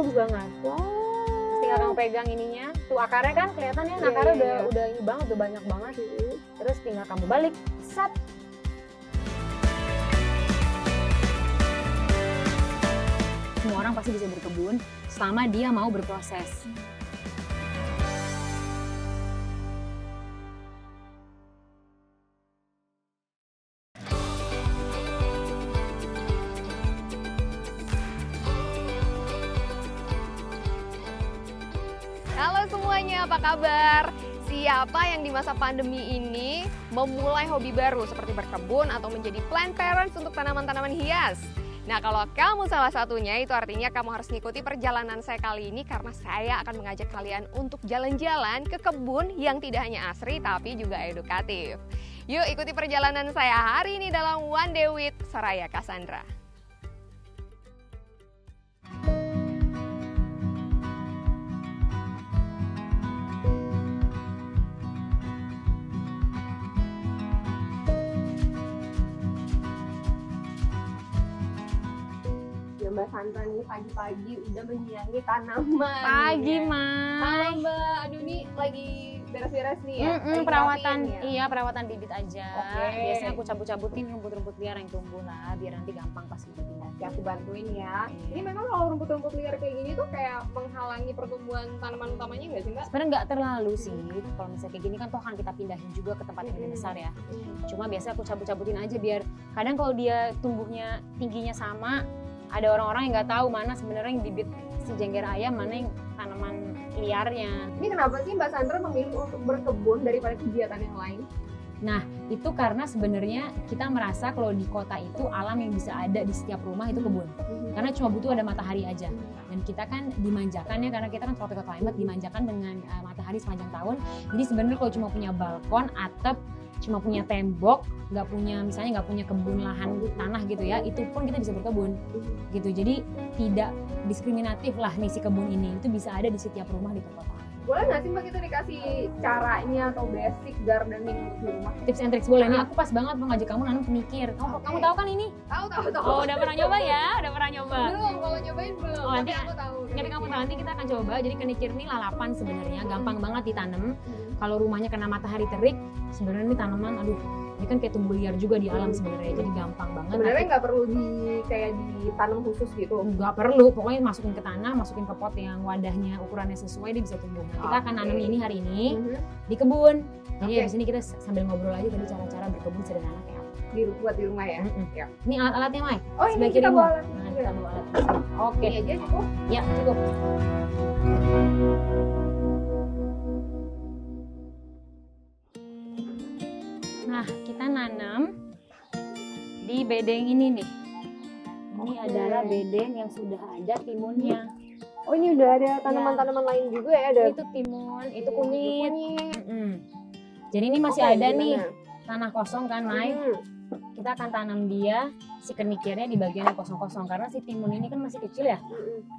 bagus banget. Terus tinggal kamu pegang ininya, tuh akarnya kan kelihatan ya, akarnya udah ini banget, udah banyak banget. Terus tinggal kamu balik, sat. Semua orang pasti bisa berkebun selama dia mau berproses. Halo semuanya, apa kabar? Siapa yang di masa pandemi ini memulai hobi baru seperti berkebun atau menjadi plant parents untuk tanaman-tanaman hias? Nah, kalau kamu salah satunya, itu artinya kamu harus mengikuti perjalanan saya kali ini karena saya akan mengajak kalian untuk jalan-jalan ke kebun yang tidak hanya asri tapi juga edukatif. Yuk ikuti perjalanan saya hari ini dalam One Day with Soraya Cassandra. Mbak Sandra nih pagi-pagi udah menyiangi tanaman. Pagi, ya. Mai. Halo Mbak, aduh nih lagi beres-beres nih ya. Lagi Perawatan, rapiin ya? iya perawatan bibit aja. Oke. Biasanya aku cabut-cabutin rumput-rumput liar yang tumbuh lah, biar nanti gampang pas dipindah. Oke, aku bantuin ya. Iya. Ini memang kalau rumput-rumput liar kayak gini tuh kayak menghalangi pertumbuhan tanaman utamanya nggak sih Mbak? Sebenarnya nggak terlalu sih, kalau misalnya kayak gini kan toh kan kita pindahin juga ke tempat yang lebih besar ya. Cuma biasanya aku cabut-cabutin aja biar kadang kalau dia tumbuhnya tingginya sama, ada orang-orang yang nggak tahu mana sebenarnya yang bibit si jengger ayam, mana yang tanaman liarnya. Ini kenapa sih Mbak Sandra memilih untuk berkebun daripada kegiatan yang lain? Nah, itu karena sebenarnya kita merasa kalau di kota itu alam yang bisa ada di setiap rumah itu kebun. Karena cuma butuh ada matahari aja. Dan kita kan dimanjakan ya, karena kita kan tropical climate, dimanjakan dengan matahari sepanjang tahun. Jadi sebenarnya kalau cuma punya balkon, atap, cuma punya tembok, nggak punya kebun lahan tanah gitu ya, itu pun kita bisa berkebun gitu. Jadi tidak diskriminatif lah nih si kebun ini, itu bisa ada di setiap rumah di perkotaan. Boleh nggak sih Mbak kita dikasih caranya atau basic gardening untuk di rumah? Tips and tricks boleh nih, aku pas banget mau ngajak kamu nanam kenikir. Kamu tahu kan ini? Tahu. Oh, udah pernah nyoba ya? Udah pernah nyoba? Belum, kalau nyobain belum. Oh, nanti Tapi aku tahu. Tapi kamu tahu, nanti kita akan coba. Jadi kenikir ini lalapan sebenarnya, gampang banget ditanam. Kalau rumahnya kena matahari terik, sebenarnya ini tanaman, aduh, ini kan kayak tumbuh liar juga di alam sebenarnya, jadi gampang banget. Sebenarnya nggak perlu kayak ditanam khusus gitu. Nggak perlu, pokoknya masukin ke tanah, masukin ke pot yang wadahnya ukurannya sesuai, dia bisa tumbuh. Nah, kita akan nanam ini hari ini di kebun. Jadi di sini kita sambil ngobrol aja tadi cara-cara berkebun sederhana kayak apa. Buat di rumah ya. Ya. Ini alat-alatnya, Mai. Oh, ini Sebelah kita kirimu. bawa alat. Nah, kita bawa alat. Oke. Ini aja cukup. Ya, cukup. Nah, kita nanam di bedeng ini nih. Ini adalah bedeng yang sudah ada timunnya. Oh, ini udah ada tanaman-tanaman lain juga ya, ada Itu timun, itu kunyit. kunyit. Jadi ini masih Oke, ada gimana? nih tanah kosong kan, Mai. Kita akan tanam dia si kenikirnya di bagian yang kosong-kosong karena si timun ini kan masih kecil ya.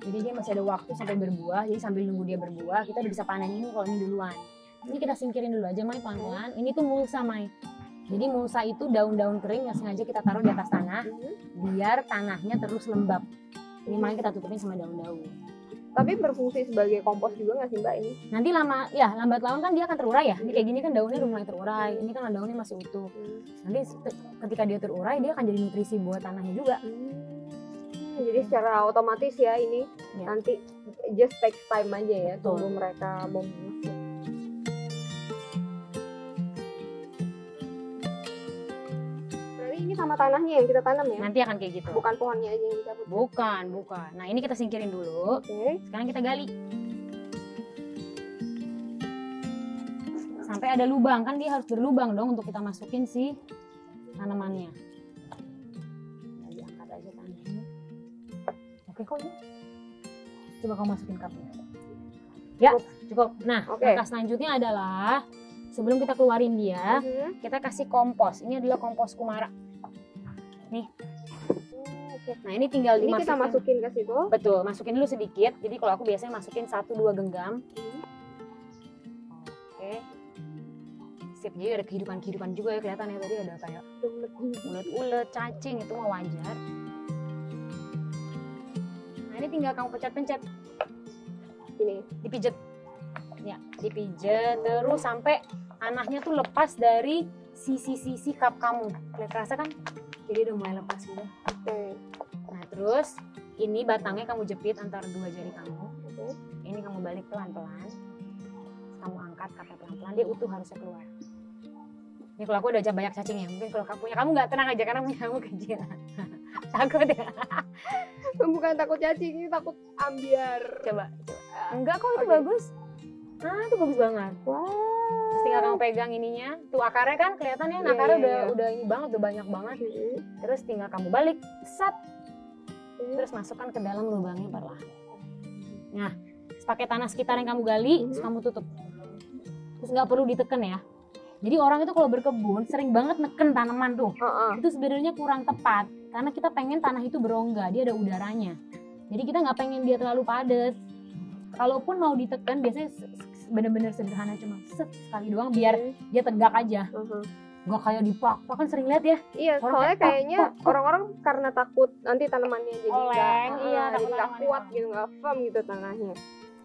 Jadi dia masih ada waktu sampai berbuah. Jadi sambil nunggu dia berbuah, kita udah bisa panen ini kalau ini duluan. Ini kita singkirin dulu aja, Mai, pelan-pelan. Ini tuh mulsa, Mai. Jadi mulsa itu daun-daun kering yang sengaja kita taruh di atas tanah biar tanahnya terus lembab. Ini Mai kita tutupin sama daun-daun. Tapi berfungsi sebagai kompos juga nggak sih Mbak ini? Nanti lambat laun kan dia akan terurai ya. Ini kayak gini kan daunnya udah mulai terurai. Ini kan daunnya masih utuh. Nanti ketika dia terurai dia akan jadi nutrisi buat tanahnya juga. Jadi secara otomatis ya ini nanti just takes time aja ya tunggu mereka membuah. Berarti ini sama tanahnya yang kita tanam ya? Nanti akan kayak gitu. Bukan pohonnya aja yang dicabut. Bukan. Nah, ini kita singkirin dulu. Oke. Sekarang kita gali. Sampai ada lubang, kan dia harus berlubang dong untuk kita masukin si tanamannya. Nah, diangkat aja tanahnya. Oke kok ini. Coba kamu masukin cupnya. Ya, cukup. Nah, langkah selanjutnya adalah sebelum kita keluarin dia, kita kasih kompos. Ini adalah kompos kumara. Nih. Nah, ini tinggal Ini dimasukin. kita masukin ke situ. Betul, masukin dulu sedikit. Jadi kalau aku biasanya masukin 1-2 genggam. Oke. Sip, jadi ada kehidupan juga ya, kelihatan ya tadi ada kayak ulet-ulet, cacing, itu mah wajar. Nah, ini tinggal kamu pencet-pencet. Sini. Dipijet. Ya, dipijet terus sampai tanahnya tuh lepas dari sisi-sisi cup kamu. Kalian kerasa kan? Jadi udah mulai lepas gitu. Oke. Nah, terus ini batangnya kamu jepit antara dua jari kamu. Oke. Ini kamu balik pelan-pelan. Kamu angkat kapnya pelan-pelan, dia utuh harusnya keluar. Ini kalau aku udah banyak cacingnya, mungkin kalau kamu punya, kamu nggak tenang aja karena punya kamu kecil. Takut ya? Bukan takut cacing, ini takut ambiar. Coba. Enggak kok, itu bagus. Nah, itu bagus banget. Wow. Terus tinggal kamu pegang ininya, tuh akarnya kan kelihatannya, Iya, akarnya iya, iya. udah ini banget, udah banyak banget. Terus tinggal kamu balik, sat. Terus masukkan ke dalam lubangnya perlahan. Nah, pakai tanah sekitar yang kamu gali, terus kamu tutup. Terus nggak perlu diteken ya. Jadi orang itu kalau berkebun sering banget neken tanaman tuh. Itu sebenarnya kurang tepat karena kita pengen tanah itu berongga, dia ada udaranya. Jadi kita nggak pengen dia terlalu padat. Kalaupun mau diteken biasanya bener-bener sederhana, cuma set sekali doang biar dia tegak aja. Gak kayak dipak-pak, kan sering lihat ya. Iya, soalnya kayaknya orang-orang karena takut nanti tanamannya jadi oleng, jadi nggak kuat gitu, nggak firm gitu tanahnya.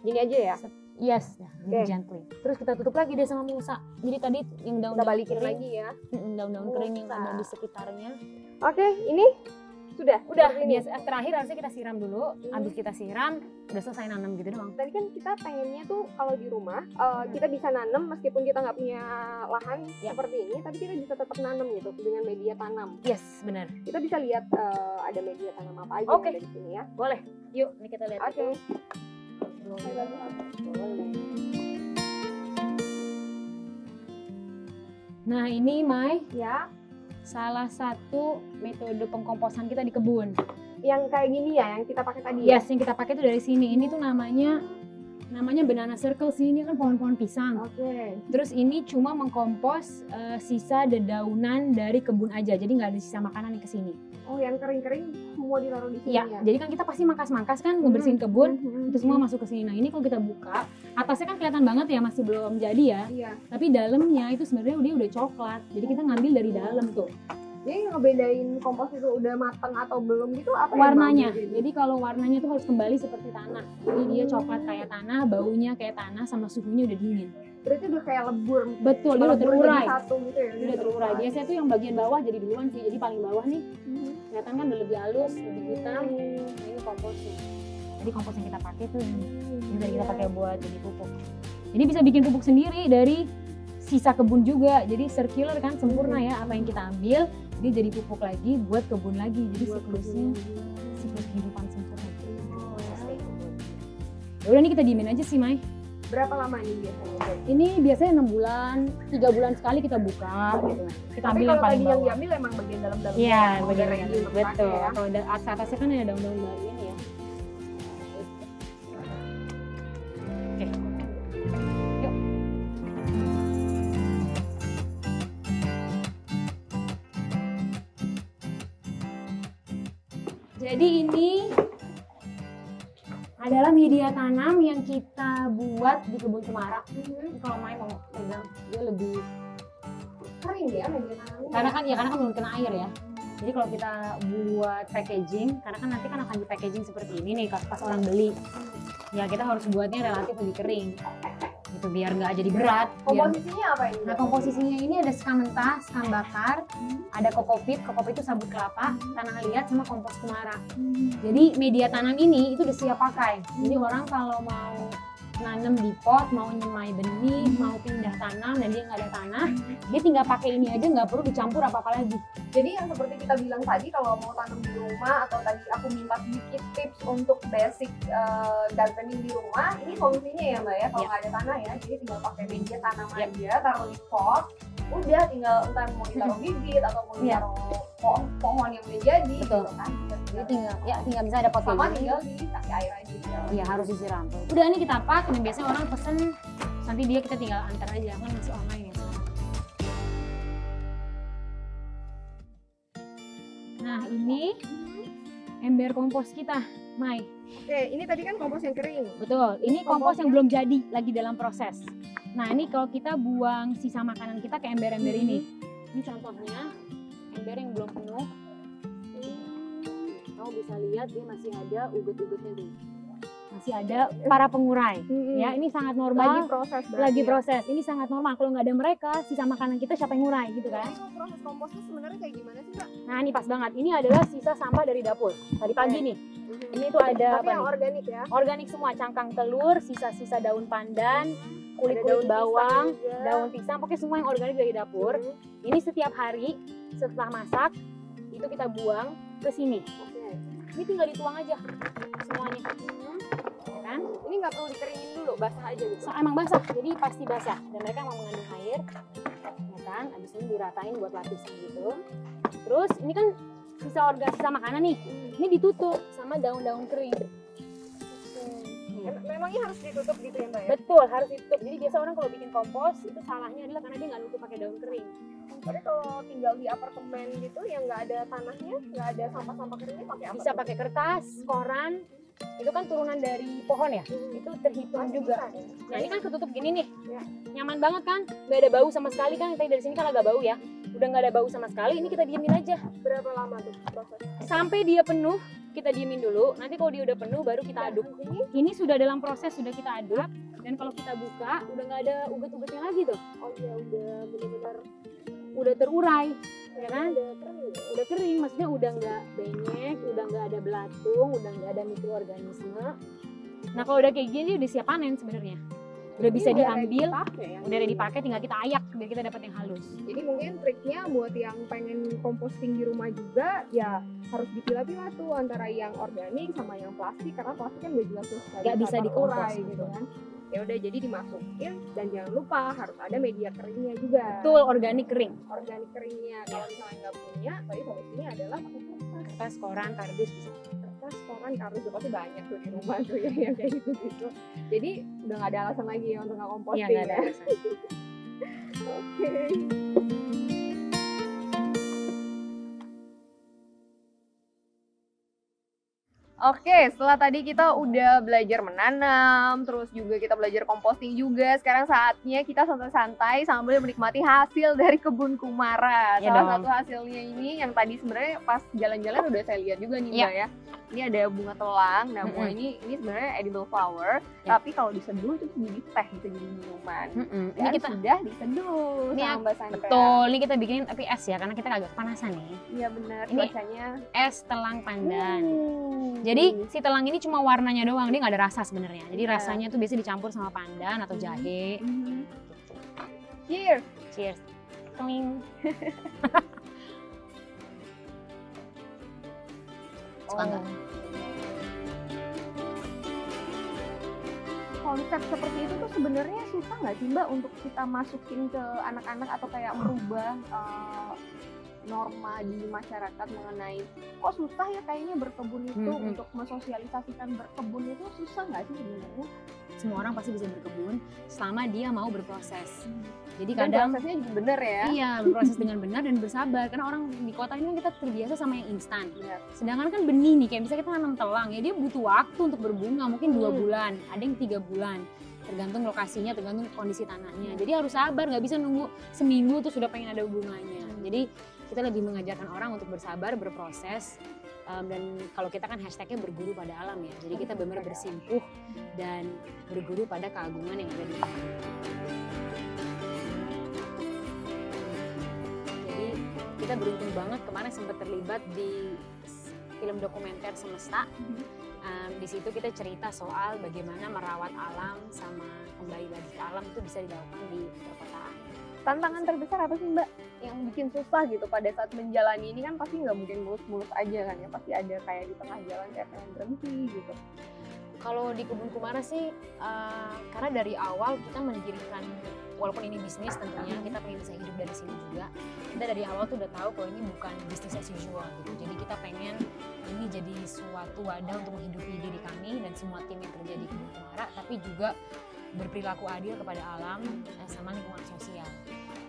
Gini aja ya. Yes, jadi gently. Terus kita tutup lagi deh sama mulsa. Jadi tadi yang Kita daun-daun balikin kering, lagi ya. daun-daun kering yang Mulsa. ada di sekitarnya. Oke, ini sudah. Udah, Ini. biasa terakhir harusnya kita siram dulu. Habis kita siram, udah selesai nanam gitu doang. Tadi kan kita pengennya tuh kalau di rumah kita bisa nanam meskipun kita nggak punya lahan seperti ini, tapi kita bisa tetap nanam gitu dengan media tanam. Yes, benar. Kita bisa lihat ada media tanam apa aja Oke. yang ada di sini ya. Boleh. Yuk, ini kita lihat. Oke. Nah, ini Mai, Ya, salah satu metode pengkomposan kita di kebun. yang kayak gini ya, yang kita pakai tadi. Yes, yang kita pakai itu dari sini. Ini tuh namanya banana circle sih, ini kan pohon-pohon pisang. Oke. Terus ini cuma mengkompos sisa dedaunan dari kebun aja, jadi nggak ada sisa makanan yang kesini. Oh, yang kering-kering semua ditaruh di sini Iya, ya. jadi kan kita pasti mangkas-mangkas kan ngebersihin kebun, itu semua Hmm. masuk ke sini. Nah ini kalau kita buka, atasnya kan kelihatan banget ya, masih belum jadi ya. Iya. Tapi dalamnya itu sebenarnya dia udah coklat, jadi kita ngambil dari dalam tuh. Jadi ngebedain kompos itu udah matang atau belum gitu apa? yang Warnanya, bagus gitu? jadi kalau warnanya tuh harus kembali seperti tanah. Jadi dia coklat kayak tanah, baunya kayak tanah, sama suhunya udah dingin. Berarti udah kayak lebur. Betul, dia udah Melebur terurai. jadi satu gitu ya. Dia udah terurai. Biasanya tuh yang bagian bawah jadi duluan sih. Jadi paling bawah nih, kelihatan kan udah lebih halus, lebih hitam. Nah ini komposnya. Jadi kompos yang kita pakai tuh ini bisa kita pakai buat jadi pupuk. Ini bisa bikin pupuk sendiri dari sisa kebun juga. Jadi circular kan, sempurna ya. Apa yang kita ambil, dia jadi pupuk lagi buat kebun lagi. Jadi siklusnya siklus kehidupan sempurna. Ya udah nih kita diemin aja sih Mai. Berapa lama nih biasanya? Ini biasanya 6 bulan, 3 bulan sekali kita buka gitu. Kita Tapi ambil kalau yang paling tadi yang bawah. diambil emang bagian dalam-dalam. Iya, Oh, bagian dari dalam. yang Betul. dipakai ya. Kalau atasnya kan ada daun-daun baru ini ya. Oke. Yuk. Jadi ini adalah media tanam yang kita buat di kebun cemara. Ini kalau Mai mau pegang, dia lebih Kering ya media tanamnya. karena kan belum kena air ya. Jadi kalau kita buat packaging, karena kan nanti kan akan di packaging seperti ini nih pas orang beli. Ya kita harus buatnya relatif lebih kering. Gitu biar nggak jadi berat. Komposisinya apa ini? Nah komposisinya ini ada sekam mentah, sekam bakar, ada kokopit itu sabut kelapa, tanah liat sama kompos cemara. Jadi media tanam ini itu udah siap pakai. Jadi orang kalau mau nanam di pot, mau nyemai benih, mau pindah tanam dan dia nggak ada tanah, dia tinggal pakai ini aja, nggak perlu dicampur apa-apa lagi. Jadi yang seperti kita bilang tadi, kalau mau tanam di rumah atau tadi aku minta sedikit tips untuk basic gardening di rumah, ini solusinya ya Mbak ya, kalau nggak ada tanah ya, jadi tinggal pakai media tanam aja, taruh di pot, udah tinggal entah mau ditaruh bibit atau mau ditaruh pohon yang udah jadi. Betul. Gitu kan. Jadi tinggal bisa ada pot Sama kayak gini. tinggal dikasih air aja. Iya harus disiram. Udah ini kita pack, dan biasanya orang pesen, nanti kita tinggal antar aja, kan masih online ya. Nah ini ember kompos kita, Mai. Oke, ini tadi kan kompos yang kering. Betul, ini kompos yang belum jadi, lagi dalam proses. Nah ini kalau kita buang sisa makanan kita ke ember-ember ini. Ini contohnya ember yang belum penuh. Kamu bisa lihat dia masih ada ugut-ugutnya tuh. masih ada para pengurai. Ya, ini sangat normal. Lagi proses. Ini sangat normal. Kalau nggak ada mereka, sisa makanan kita siapa yang ngurai gitu kan? Proses komposnya sebenarnya kayak gimana sih, Mbak? Nah, ini pas banget. Ini adalah sisa sampah dari dapur. Tadi pagi nih. Ini tuh ada Tapi apa yang nih? organik ya. Organik semua, cangkang telur, sisa-sisa daun pandan, kulit-kulit bawang, daun pisang, pokoknya semua yang organik dari dapur. Ini setiap hari setelah masak itu kita buang ke sini. Ini tinggal dituang aja semuanya. Ya kan? Ini nggak perlu dikeringin dulu, basah aja gitu. Emang basah, jadi pasti basah. Dan mereka emang mengandung air, ya kan? Abis ini diratain buat lapisan gitu. Terus ini kan sisa makanan nih. Ini ditutup sama daun-daun kering. Memangnya harus ditutup gitu ya Mbak ya? Betul, harus ditutup. Jadi biasa orang kalau bikin kompos itu salahnya adalah karena dia nggak nutup pakai daun kering. Tapi kalau tinggal di apartemen gitu yang nggak ada tanahnya, nggak ada sampah-sampah keringnya, pakai apa? Bisa pakai kertas, koran. Itu kan turunan dari pohon ya. Itu terhitung juga. Nah ini kan ketutup gini nih. Nyaman banget kan? Nggak ada bau sama sekali kan? Tadi dari sini kan agak bau ya. Udah nggak ada bau sama sekali. Ini kita diemin aja. Berapa lama tuh proses? Sampai dia penuh. Kita diemin dulu. Nanti kalau dia udah penuh baru kita aduk. Ini sudah dalam proses, sudah kita aduk. Dan kalau kita buka udah nggak ada ugat-ugatnya lagi tuh. Oh iya, udah benar-benar Udah terurai. Ya kan? udah kering. Udah kering, maksudnya udah nggak benyek, udah nggak ada belatung, udah nggak ada mikroorganisme. Nah kalau udah kayak gini udah siap panen sebenarnya. Udah bisa diambil, udah ada dipakai, tinggal kita ayak biar kita dapat yang halus. Jadi mungkin triknya buat yang pengen composting di rumah juga, ya harus dipilah-pilah tuh antara yang organik sama yang plastik, karena plastik kan udah jelas tuh Nggak bisa dikompos gitu kan. Ya udah, jadi dimasukin, dan jangan lupa harus ada media keringnya juga. Betul, organik kering. Organik keringnya. Kalau misalnya nggak punya, tapi solusinya adalah pakai Kertas, koran, kardus bisa. kertas, koran, kardus, pasti banyak tuh di rumah tuh ya, yang kayak gitu. Jadi udah nggak ada alasan lagi ya untuk nggak composting. Iya, nggak ada alasan. Oke. Oke, setelah tadi kita udah belajar menanam, terus juga kita belajar composting juga. Sekarang saatnya kita santai-santai sambil menikmati hasil dari kebun Kumara. Ya Salah dong. satu hasilnya ini yang tadi sebenarnya pas jalan-jalan udah saya lihat juga nih Ya. Mbak ya. Ini ada bunga telang. Nah, bunga ini sebenarnya edible flower, Ya. tapi kalau diseduh itu jadi teh, bisa jadi minuman. Ini Dan kita sudah diseduh Ini sama Mbak Sandra. betul, ini kita bikinin tapi es ya karena kita agak kepanasan nih. Iya benar, Ini cuacanya. Es telang pandan. Jadi si telang ini cuma warnanya doang, dia nggak ada rasa sebenarnya. Jadi rasanya tuh biasa dicampur sama pandan atau jahe. Cheers. Cheers. Kling. Suka nggak? Konsep seperti itu tuh sebenarnya susah nggak sih Mbak untuk kita masukin ke anak-anak atau kayak merubah norma di masyarakat mengenai kok susah ya kayaknya berkebun itu, untuk mensosialisasikan berkebun itu susah nggak sih sebenarnya? Semua orang pasti bisa berkebun selama dia mau berproses. Jadi Dan kadang prosesnya juga bener ya. iya berproses dengan benar dan bersabar karena orang di kota ini kan kita terbiasa sama yang instan. Sedangkan kan benih nih kayak misalnya kita tanam telang ya dia butuh waktu untuk berbunga mungkin 2 bulan, ada yang 3 bulan. Tergantung lokasinya, tergantung kondisi tanahnya. Jadi harus sabar, nggak bisa nunggu seminggu tuh sudah pengen ada bunganya. Jadi kita lebih mengajarkan orang untuk bersabar, berproses, dan kalau kita kan hashtagnya berguru pada alam ya. Jadi kita benar-benar bersimpuh dan berguru pada keagungan yang ada di alam. Jadi kita beruntung banget kemarin sempat terlibat di film dokumenter Semesta. Di situ kita cerita soal bagaimana merawat alam sama kembali lagi ke alam itu bisa dilakukan di perkotaan. Tantangan terbesar apa sih Mbak yang bikin susah gitu pada saat menjalani ini? Kan pasti nggak mungkin mulus-mulus aja kan ya, pasti ada kayak di tengah jalan kayak pengen berhenti gitu. Kalau di Kebun Kumara sih karena dari awal kita mendirikan, walaupun ini bisnis tentunya kita pengen bisa hidup dari sini juga, kita dari awal tuh udah tahu kalau ini bukan bisnis as usual gitu. Jadi kita pengen ini jadi suatu wadah untuk menghidupi diri kami dan semua tim yang kerja di Kebun Kumara, tapi juga berperilaku adil kepada alam sama lingkungan sosial.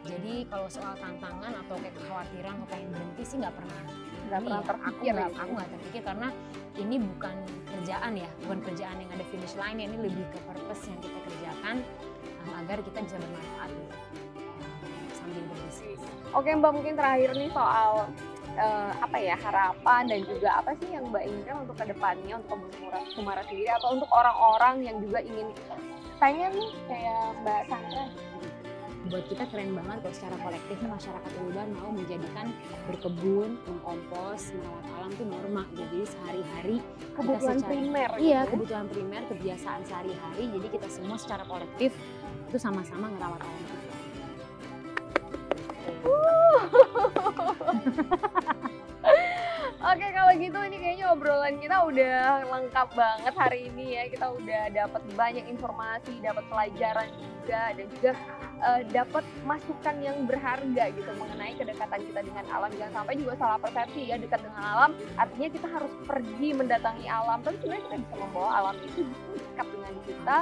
Jadi kalau soal tantangan atau kayak kekhawatiran atau pengen berhenti sih nggak pernah terpikir. Aku nggak terpikir karena ini bukan kerjaan ya, bukan kerjaan yang ada finish line, ini lebih ke purpose yang kita kerjakan agar kita bisa bermanfaat gitu, sambil berbisnis. Oke Mbak, mungkin terakhir nih soal apa ya, harapan dan juga apa sih yang Mbak inginkan untuk kedepannya untuk kebun Kumara sendiri atau untuk orang-orang yang juga ingin pengen nih kayak Mbak Sandra? Buat kita keren banget kalau secara kolektif nih masyarakat Ulubar mau menjadikan berkebun, mengkompos, merawat alam itu norma. Jadi sehari-hari Kebutuhan primer gitu iya, ya? kebutuhan primer, kebiasaan sehari-hari. Jadi kita semua secara kolektif itu sama-sama ngerawat alam kita. Oke, kalau gitu ini kayaknya obrolan kita udah lengkap banget hari ini ya. Kita udah dapat banyak informasi, dapat pelajaran juga, dan juga dapat masukan yang berharga gitu mengenai kedekatan kita dengan alam. Jangan sampai juga salah persepsi ya, dekat dengan alam artinya kita harus pergi mendatangi alam. Tapi sebenarnya kita bisa membawa alam itu dekat dengan kita,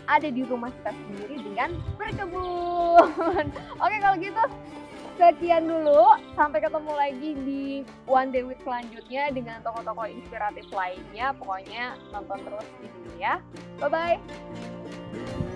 ada di rumah kita sendiri dengan berkebun. Oke, kalau gitu sekian dulu, sampai ketemu lagi di One Day With selanjutnya dengan tokoh-tokoh inspiratif lainnya. Pokoknya nonton terus di sini ya. Bye-bye.